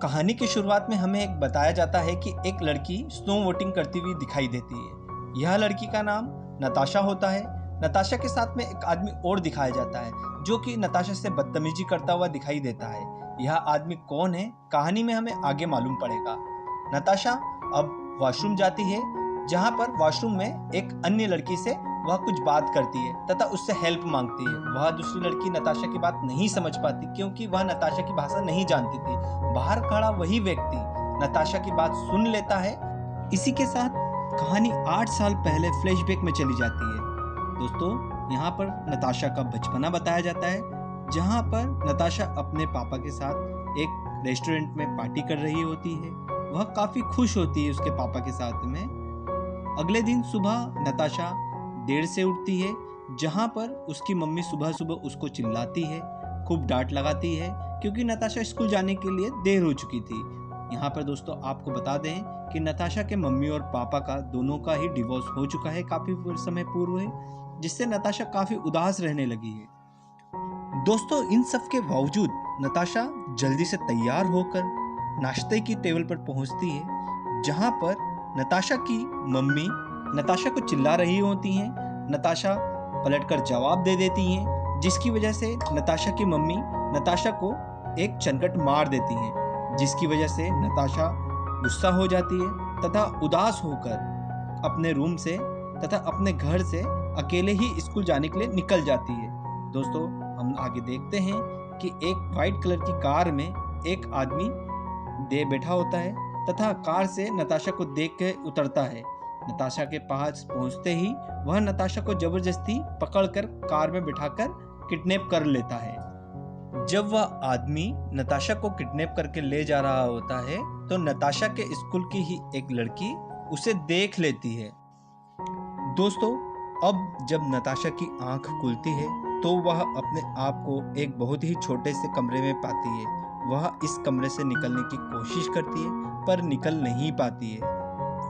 कहानी की शुरुआत में हमें एक बताया जाता है कि एक लड़की स्नो वोटिंग करती हुई दिखाई देती है। यह लड़की का नाम नताशा होता है। नताशा के साथ में एक आदमी और दिखाया जाता है जो कि नताशा से बदतमीजी करता हुआ दिखाई देता है। यह आदमी कौन है, कहानी में हमें आगे मालूम पड़ेगा। नताशा अब वॉशरूम जाती है, जहां पर वॉशरूम में एक अन्य लड़की से वह कुछ बात करती है तथा उससे हेल्प मांगती है। वह दूसरी लड़की नताशा की बात नहीं समझ पाती क्योंकि वह नताशा की भाषा नहीं जानती थी। बाहर खड़ा वही व्यक्ति नताशा की बात सुन लेता है। इसी के साथ कहानी 8 साल पहले फ्लैशबैक में चली जाती है। दोस्तों, यहाँ पर नताशा का बचपना बताया जाता है, जहाँ पर नताशा अपने पापा के साथ एक रेस्टोरेंट में पार्टी कर रही होती है। वह काफी खुश होती है उसके पापा के साथ में। अगले दिन सुबह नताशा देर से उठती है, जहाँ पर उसकी मम्मी सुबह सुबह उसको चिल्लाती है, खूब डांट लगाती है क्योंकि नताशा स्कूल जाने के लिए देर हो चुकी थी। यहाँ पर दोस्तों आपको बता दें कि नताशा के मम्मी और पापा का दोनों का ही डिवोर्स हो चुका है काफी समय पूर्व है, जिससे नताशा काफी उदास रहने लगी है। दोस्तों, इन सब के बावजूद नताशा जल्दी से तैयार होकर नाश्ते की टेबल पर पहुंचती है, जहां पर नताशा की मम्मी नताशा को चिल्ला रही होती हैं। नताशा पलटकर जवाब दे देती हैं, जिसकी वजह से नताशा की मम्मी नताशा को एक चनकट मार देती हैं, जिसकी वजह से नताशा गुस्सा हो जाती है तथा उदास होकर अपने रूम से तथा अपने घर से अकेले ही स्कूल जाने के लिए निकल जाती है। दोस्तों, हम आगे देखते हैं कि एक वाइट कलर की कार में एक आदमी दे बैठा होता है तथा कार से नताशा को देख के उतरता है। नताशा के पास पहुंचते ही वह नताशा को जबरदस्ती पकड़कर कार में बिठाकर किडनैप कर लेता है। जब वह आदमी नताशा को किडनैप करके ले जा रहा होता है तो नताशा के स्कूल की ही एक लड़की उसे देख लेती है। दोस्तों, अब जब नताशा की आंख खुलती है तो वह अपने आप को एक बहुत ही छोटे से कमरे में पाती है। वह इस कमरे से निकलने की कोशिश करती है पर निकल नहीं पाती है।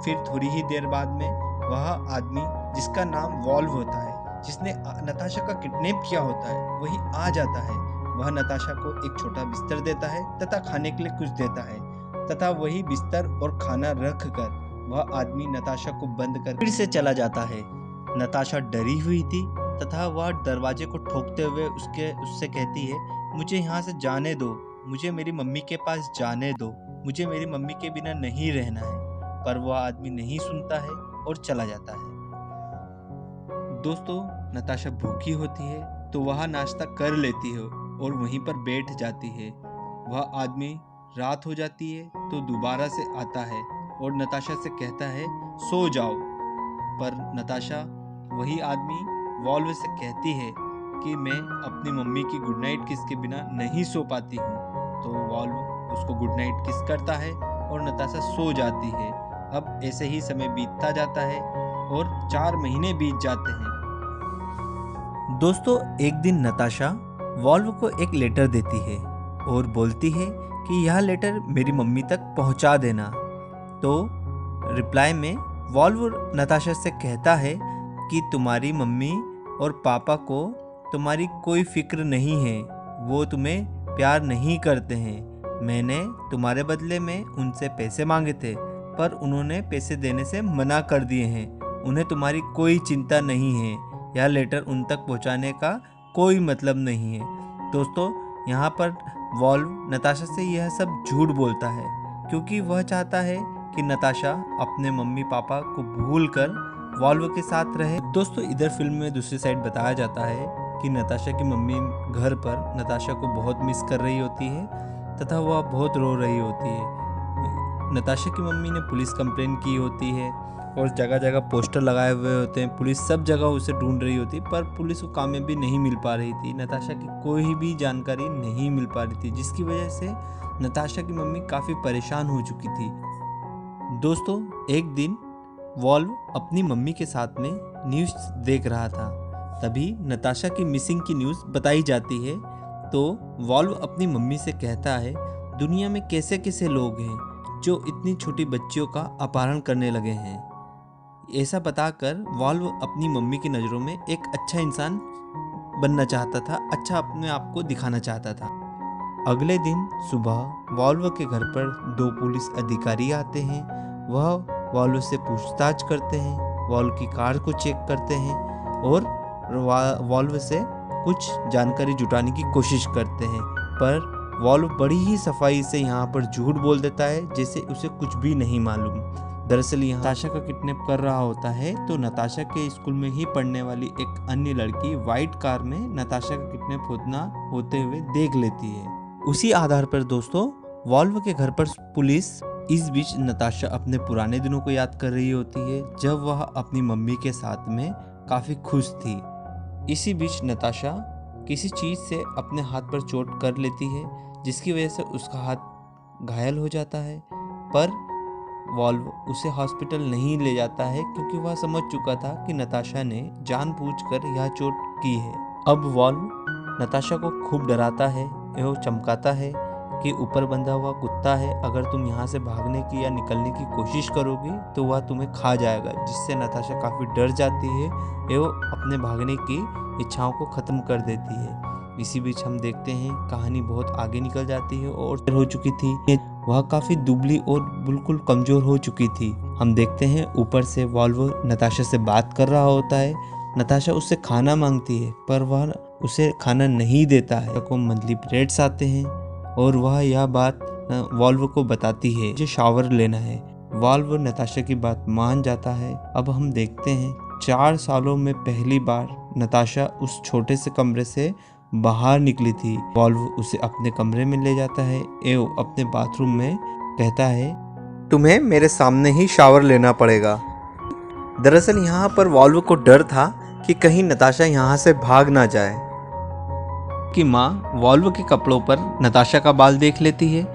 फिर थोड़ी ही देर बाद में वह आदमी जिसका नाम वॉल्व होता है, जिसने नताशा का किडनैप किया होता है, वही आ जाता है। वह नताशा को एक छोटा बिस्तर देता है तथा खाने के लिए कुछ देता है तथा वही बिस्तर और खाना रख कर वह आदमी नताशा को बंद कर फिर से चला जाता है। नताशा डरी हुई थी तथा वह दरवाजे को ठोकते हुए उससे कहती है, मुझे यहाँ से जाने दो, मुझे मेरी मम्मी के पास जाने दो, मुझे मेरी मम्मी के बिना नहीं रहना है। पर वह आदमी नहीं सुनता है और चला जाता है। दोस्तों, नताशा भूखी होती है तो वह नाश्ता कर लेती है और वहीं पर बैठ जाती है। वह आदमी रात हो जाती है तो दोबारा से आता है और नताशा से कहता है सो जाओ। पर नताशा वही आदमी वॉल्व से कहती है कि मैं अपनी मम्मी की गुड नाइट किस के बिना नहीं सो पाती हूँ। तो वॉल्व उसको गुड नाइट किस करता है और नताशा सो जाती है। अब ऐसे ही समय बीतता जाता है और 4 महीने बीत जाते हैं। दोस्तों, एक दिन नताशा वॉल्व को एक लेटर देती है और बोलती है कि यह लेटर मेरी मम्मी तक पहुंचा देना। तो रिप्लाई में वॉल्व नताशा से कहता है कि तुम्हारी मम्मी और पापा को तुम्हारी कोई फिक्र नहीं है, वो तुम्हें प्यार नहीं करते हैं। मैंने तुम्हारे बदले में उनसे पैसे मांगे थे पर उन्होंने पैसे देने से मना कर दिए हैं। उन्हें तुम्हारी कोई चिंता नहीं है। यह लेटर उन तक पहुंचाने का कोई मतलब नहीं है। दोस्तों, यहाँ पर वॉल्व नताशा से यह सब झूठ बोलता है क्योंकि वह चाहता है कि नताशा अपने मम्मी पापा को भूलकर वॉल्व के साथ रहे। दोस्तों, इधर फिल्म में दूसरी साइड बताया जाता है कि नताशा की मम्मी घर पर नताशा को बहुत मिस कर रही होती है तथा वह बहुत रो रही होती है। नताशा की मम्मी ने पुलिस कंप्लेन की होती है और जगह जगह पोस्टर लगाए हुए होते हैं। पुलिस सब जगह उसे ढूंढ रही होती है पर पुलिस को कामयाबी नहीं मिल पा रही थी। नताशा की कोई भी जानकारी नहीं मिल पा रही थी, जिसकी वजह से नताशा की मम्मी काफ़ी परेशान हो चुकी थी। दोस्तों, एक दिन वॉल्व अपनी मम्मी के साथ में न्यूज़ देख रहा था, तभी नताशा की मिसिंग की न्यूज़ बताई जाती है। तो वॉल्व अपनी मम्मी से कहता है, दुनिया में कैसे कैसे लोग हैं जो इतनी छोटी बच्चियों का अपहरण करने लगे हैं। ऐसा बताकर वॉल्व अपनी मम्मी की नज़रों में एक अच्छा इंसान बनना चाहता था, अच्छा अपने आप को दिखाना चाहता था। अगले दिन सुबह वॉल्व के घर पर 2 पुलिस अधिकारी आते हैं। वह वॉल्व से पूछताछ करते हैं, वॉल्व की कार को चेक करते हैं और वॉल्व से कुछ जानकारी जुटाने की कोशिश करते हैं, पर वॉल्व बड़ी ही सफाई से यहाँ पर झूठ बोल देता है, जैसे उसे कुछ भी नहीं मालूम। दरअसल यहाँ नताशा का किडनैप कर रहा होता है, तो नताशा के स्कूल में ही पढ़ने वाली एक अन्य लड़की व्हाइट कार में नताशा का किडनैप होते हुए देख लेती है। उसी आधार पर दोस्तों वॉल्व के घर पर पुलिस। इस बीच नताशा अपने पुराने दिनों को याद कर रही होती है, जब वह अपनी मम्मी के साथ में काफी खुश थी। इसी बीच नताशा किसी चीज से अपने हाथ पर चोट कर लेती है, जिसकी वजह से उसका हाथ घायल हो जाता है, पर वॉल्व उसे हॉस्पिटल नहीं ले जाता है, क्योंकि वह समझ चुका था कि नताशा ने जानबूझकर यह चोट की है। अब वॉल्व नताशा को खूब डराता है एवं चमकाता है कि ऊपर बंधा हुआ कुत्ता है, अगर तुम यहाँ से भागने की या निकलने की कोशिश करोगी तो वह तुम्हें खा जाएगा, जिससे नताशा काफ़ी डर जाती है एवं अपने भागने की इच्छाओं को ख़त्म कर देती है। इसी बीच हम देखते हैं कहानी बहुत आगे निकल जाती है और हो चुकी थी, वह काफ़ी दुबली और बिल्कुल कमज़ोर हो चुकी थी। हम देखते हैं ऊपर से वॉल्व नताशा से बात कर रहा होता है। नताशा उससे खाना मांगती है, पर वह उसे खाना नहीं देता है। को मंथली पीरियड्स आते हैं और वह यह बात वॉल्व को बताती है, मुझे शावर लेना है। वॉल्व नताशा की बात मान जाता है। अब हम देखते हैं 4 सालों में पहली बार नताशा उस छोटे से कमरे से बाहर निकली थी। वॉल्व उसे अपने कमरे में ले जाता है एवं अपने बाथरूम में कहता है, तुम्हें मेरे सामने ही शावर लेना पड़ेगा। दरअसल यहाँ पर वॉल्व को डर था कि कहीं नताशा यहाँ से भाग ना जाए। की माँ वॉल्व के कपड़ों पर नताशा का बाल देख लेती है,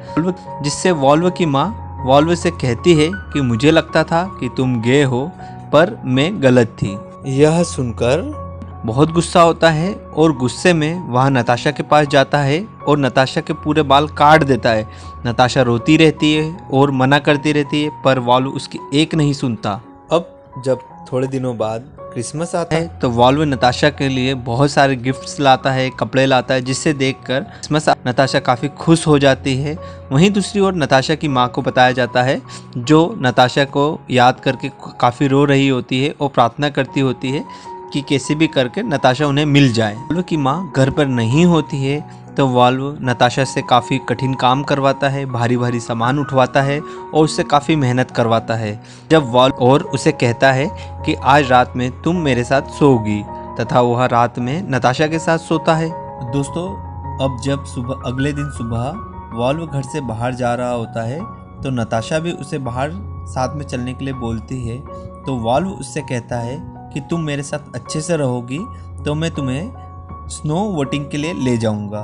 जिससे वॉल्व की माँ वॉल्व से कहती है कि मुझे लगता था कि तुम गे हो, पर मैं गलत थी। यह सुनकर बहुत गुस्सा होता है और गुस्से में वह नताशा के पास जाता है और नताशा के पूरे बाल काट देता है। नताशा रोती रहती है और मना करती रहती है, पर वॉल्व उसकी एक नहीं सुनता। अब जब थोड़े दिनों बाद क्रिसमस आता है तो वॉल्व नताशा के लिए बहुत सारे गिफ्ट्स लाता है, कपड़े लाता है, जिससे देखकर क्रिसमस नताशा काफ़ी खुश हो जाती है। वहीं दूसरी ओर नताशा की माँ को बताया जाता है, जो नताशा को याद करके काफ़ी रो रही होती है और प्रार्थना करती होती है कि कैसे भी करके नताशा उन्हें मिल जाए। वॉल्व की माँ घर पर नहीं होती है, तो वॉल्व नताशा से काफ़ी कठिन काम करवाता है, भारी भारी सामान उठवाता है और उससे काफ़ी मेहनत करवाता है। जब वॉल्व और उसे कहता है कि आज रात में तुम मेरे साथ सोओगी, तथा वह रात में नताशा के साथ सोता है। दोस्तों अब जब अगले दिन सुबह वॉल्व घर से बाहर जा रहा होता है, तो नताशा भी उसे बाहर साथ में चलने के लिए बोलती है। तो वॉल्व उससे कहता है कि तुम मेरे साथ अच्छे से रहोगी तो मैं तुम्हें स्नो वोटिंग के लिए ले जाऊंगा,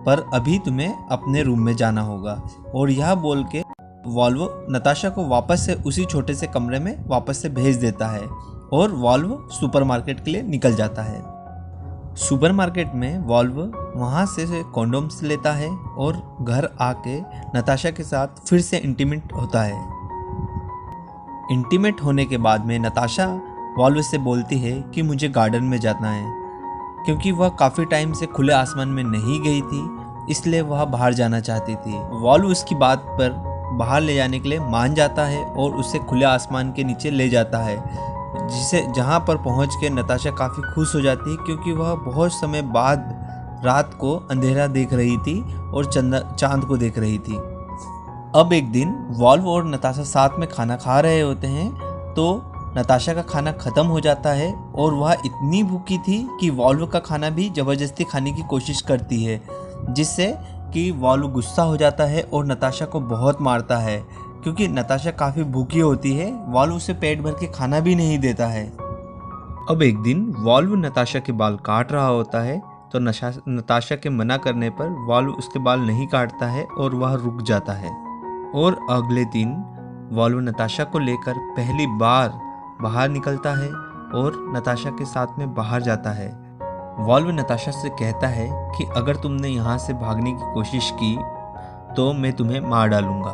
पर अभी तुम्हें अपने रूम में जाना होगा। और यह बोल के वॉल्व नताशा को वापस से उसी छोटे से कमरे में वापस से भेज देता है और वॉल्व सुपरमार्केट के लिए निकल जाता है। सुपरमार्केट में वॉल्व वहाँ से कॉन्डोम्स लेता है और घर आके नताशा के साथ फिर से इंटीमेट होता है। इंटीमेट होने के बाद में नताशा वॉल्व से बोलती है कि मुझे गार्डन में जाना है, क्योंकि वह काफ़ी टाइम से खुले आसमान में नहीं गई थी, इसलिए वह बाहर जाना चाहती थी। वॉल्व उसकी बात पर बाहर ले जाने के लिए मान जाता है और उसे खुले आसमान के नीचे ले जाता है, जहाँ पर पहुँच के नताशा काफ़ी खुश हो जाती है, क्योंकि वह बहुत समय बाद रात को अंधेरा देख रही थी और चांद को देख रही थी। अब एक दिन वॉल्व और नताशा साथ में खाना खा रहे होते हैं, तो नताशा का खाना ख़त्म हो जाता है और वह इतनी भूखी थी कि वॉल्व का खाना भी ज़बरदस्ती खाने की कोशिश करती है, जिससे कि वॉल्व गुस्सा हो जाता है और नताशा को बहुत मारता है। क्योंकि नताशा काफ़ी भूखी होती है, वॉल्व उसे पेट भर के खाना भी नहीं देता है। अब एक दिन वॉल्व नताशा के बाल काट रहा होता है, तो नताशा के मना करने पर वॉल्व उसके बाल नहीं काटता है और वह रुक जाता है। और अगले दिन वॉल्व नताशा को लेकर पहली बार बाहर निकलता है और नताशा के साथ में बाहर जाता है। वॉल्व नताशा से कहता है कि अगर तुमने यहाँ से भागने की कोशिश की तो मैं तुम्हें मार डालूंगा।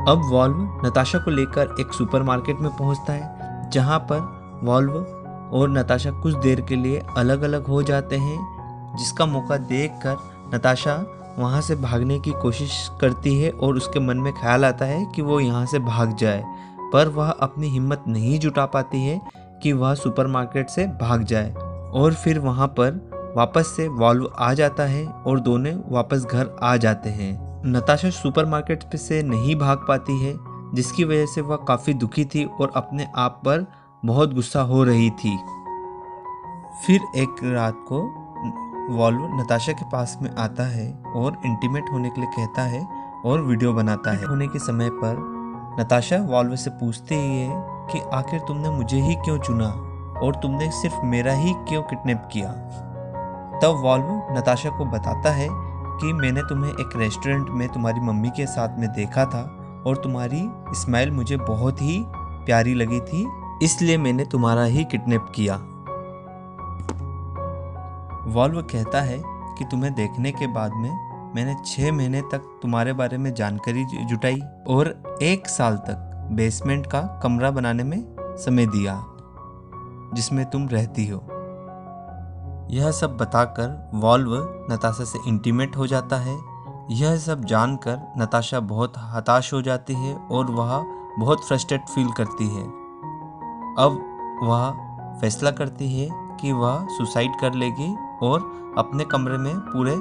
अब वॉल्व नताशा को लेकर एक सुपरमार्केट में पहुँचता है, जहाँ पर वॉल्व और नताशा कुछ देर के लिए अलग अलग हो जाते हैं, जिसका मौका देखकर नताशा वहाँ से भागने की कोशिश करती है और उसके मन में ख्याल आता है कि वो यहाँ से भाग जाए, पर वह अपनी हिम्मत नहीं जुटा पाती है कि वह सुपरमार्केट से भाग जाए। और फिर वहाँ पर वापस से वॉल्व आ जाता है और दोनों वापस घर आ जाते हैं। नताशा सुपरमार्केट से नहीं भाग पाती है, जिसकी वजह से वह काफ़ी दुखी थी और अपने आप पर बहुत गुस्सा हो रही थी। फिर एक रात को वॉल्व नताशा के पास में आता है और इंटीमेट होने के लिए कहता है और वीडियो बनाता है। होने के समय पर नताशा वॉल्व से पूछती है कि आखिर तुमने मुझे ही क्यों चुना और तुमने सिर्फ मेरा ही क्यों किडनैप किया। तब वॉल्व नताशा को बताता है कि मैंने तुम्हें एक रेस्टोरेंट में तुम्हारी मम्मी के साथ में देखा था और तुम्हारी स्माइल मुझे बहुत ही प्यारी लगी थी, इसलिए मैंने तुम्हारा ही किडनैप किया। वॉल्व कहता है कि तुम्हें देखने के बाद में मैंने 6 महीने तक तुम्हारे बारे में जानकारी जुटाई और 1 साल तक बेसमेंट का कमरा बनाने में समय दिया जिसमें तुम रहती हो। यह सब बताकर वॉल्व नताशा से इंटीमेट हो जाता है। यह सब जानकर नताशा बहुत हताश हो जाती है और वह बहुत फ्रस्ट्रेट फील करती है। अब वह फैसला करती है कि वह सुसाइड कर लेगी और अपने कमरे में पूरे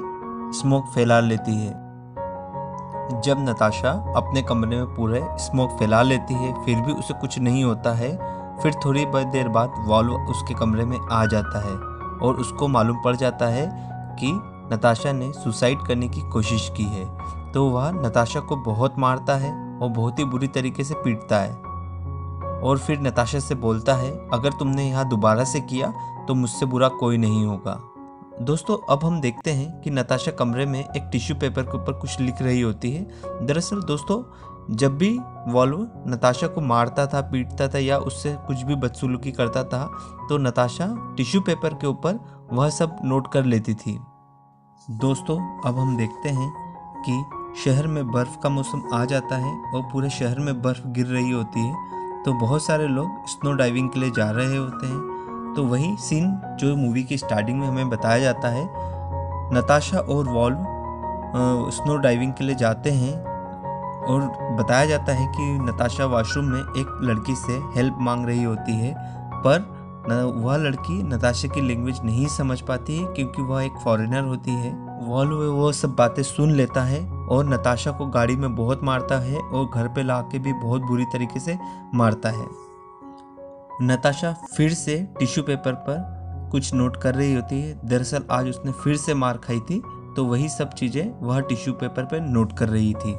स्मोक फैला लेती है। जब नताशा अपने कमरे में पूरे स्मोक फैला लेती है फिर भी उसे कुछ नहीं होता है। फिर थोड़ी देर बाद वॉल्व उसके कमरे में आ जाता है और उसको मालूम पड़ जाता है कि नताशा ने सुसाइड करने की कोशिश की है। तो वह नताशा को बहुत मारता है और बहुत ही बुरी तरीके से पीटता है और फिर नताशा से बोलता है अगर तुमने यहाँ दोबारा से किया तो मुझसे बुरा कोई नहीं होगा। दोस्तों अब हम देखते हैं कि नताशा कमरे में एक टिश्यू पेपर के ऊपर कुछ लिख रही होती है। दरअसल दोस्तों जब भी वॉल्व नताशा को मारता था, पीटता था या उससे कुछ भी बदसलूकी करता था तो नताशा टिश्यू पेपर के ऊपर वह सब नोट कर लेती थी। दोस्तों अब हम देखते हैं कि शहर में बर्फ़ का मौसम आ जाता है और पूरे शहर में बर्फ़ गिर रही होती है। तो बहुत सारे लोग स्नो डाइविंग के लिए जा रहे होते हैं। तो वही सीन जो मूवी की स्टार्टिंग में हमें बताया जाता है। नताशा और वॉल्व स्नो डाइविंग के लिए जाते हैं और बताया जाता है कि नताशा वॉशरूम में एक लड़की से हेल्प मांग रही होती है, पर वह लड़की नताशा की लैंग्वेज नहीं समझ पाती है क्योंकि वह एक फॉरेनर होती है। वॉल्व वो सब बातें सुन लेता है और नताशा को गाड़ी में बहुत मारता है और घर पे लाके भी बहुत बुरी तरीके से मारता है। नताशा फिर से टिश्यू पेपर पर कुछ नोट कर रही होती है। दरअसल आज उसने फिर से मार खाई थी तो वही सब चीज़ें वह टिश्यू पेपर पर नोट कर रही थी।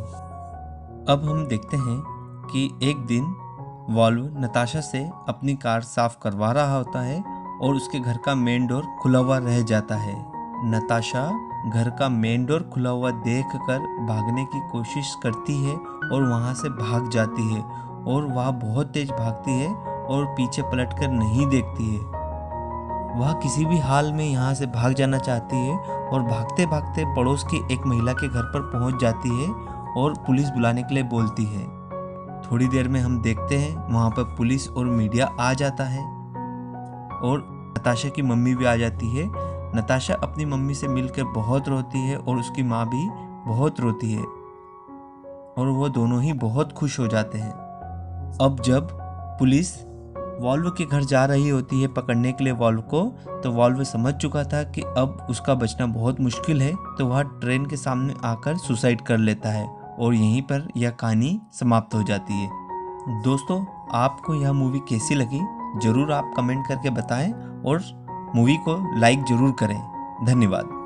अब हम देखते हैं कि एक दिन वॉल्व नताशा से अपनी कार साफ करवा रहा होता है और उसके घर का मेन डोर खुला हुआ रह जाता है। नताशा घर का मेन डोर खुला हुआ देखकर भागने की कोशिश करती है और वहाँ से भाग जाती है और वह बहुत तेज भागती है और पीछे पलटकर नहीं देखती है। वह किसी भी हाल में यहाँ से भाग जाना चाहती है और भागते भागते पड़ोस की एक महिला के घर पर पहुँच जाती है और पुलिस बुलाने के लिए बोलती है। थोड़ी देर में हम देखते हैं वहाँ पर पुलिस और मीडिया आ जाता है और नताशा की मम्मी भी आ जाती है। नताशा अपनी मम्मी से मिलकर बहुत रोती है और उसकी माँ भी बहुत रोती है और वो दोनों ही बहुत खुश हो जाते हैं। अब जब पुलिस वॉल्व के घर जा रही होती है पकड़ने के लिए वॉल्व को, तो वॉल्व समझ चुका था कि अब उसका बचना बहुत मुश्किल है, तो वह ट्रेन के सामने आकर सुसाइड कर लेता है और यहीं पर यह कहानी समाप्त हो जाती है। दोस्तों आपको यह मूवी कैसी लगी ज़रूर आप कमेंट करके बताएं और मूवी को लाइक ज़रूर करें। धन्यवाद।